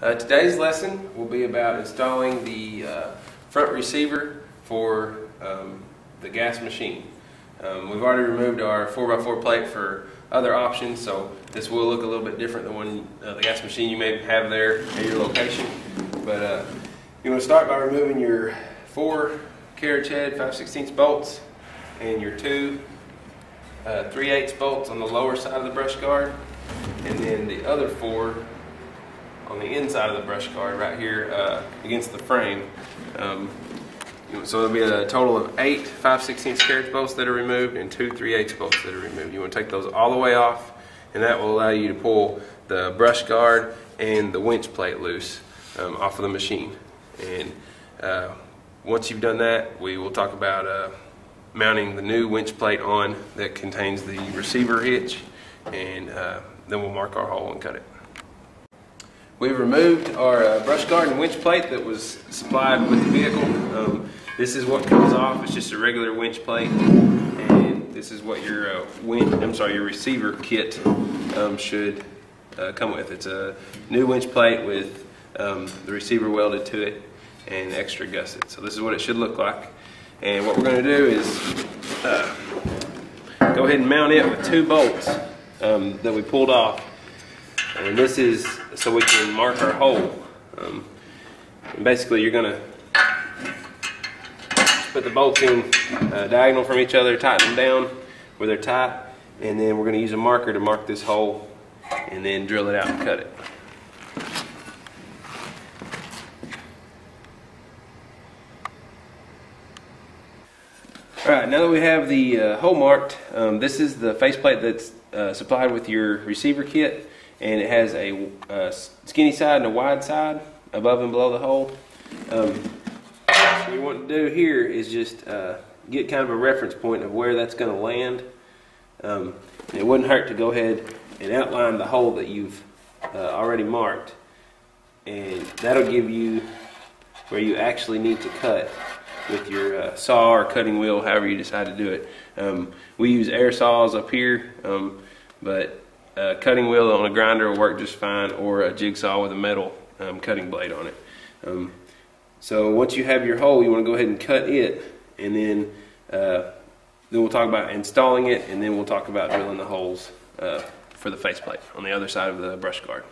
Today's lesson will be about installing the front receiver for the gas machine. We've already removed our 4x4 plate for other options, so this will look a little bit different than the gas machine you may have there at your location. But you want to start by removing your 4 carriage head 5/16 bolts and your 2 3/8 bolts on the lower side of the brush guard, and then the other 4 on the inside of the brush guard right here against the frame. So there'll be a total of 8 5/16 carriage bolts that are removed and 2 3/8 bolts that are removed. You want to take those all the way off, and that will allow you to pull the brush guard and the winch plate loose off of the machine. And once you've done that, we will talk about mounting the new winch plate on that contains the receiver hitch, and then we'll mark our hole and cut it. We've removed our brush guard and winch plate that was supplied with the vehicle. This is what comes off. It's just a regular winch plate, and this is what your your receiver kit should come with. It's a new winch plate with the receiver welded to it and extra gusset. So this is what it should look like. And what we're going to do is go ahead and mount it with 2 bolts that we pulled off. And this is so we can mark our hole. And basically you're going to put the bolts in diagonal from each other, tighten them down where they're tight, and then we're going to use a marker to mark this hole and then drill it out and cut it. Alright, now that we have the hole marked, this is the faceplate that's supplied with your receiver kit, and it has a skinny side and a wide side above and below the hole. What we want to do here is just get kind of a reference point of where that's going to land. It wouldn't hurt to go ahead and outline the hole that you've already marked, and that'll give you where you actually need to cut with your saw or cutting wheel, however you decide to do it. We use air saws up here, but a cutting wheel on a grinder will work just fine, or a jigsaw with a metal cutting blade on it. So once you have your hole, you want to go ahead and cut it, and then we'll talk about installing it, and then we'll talk about drilling the holes for the faceplate on the other side of the brush guard.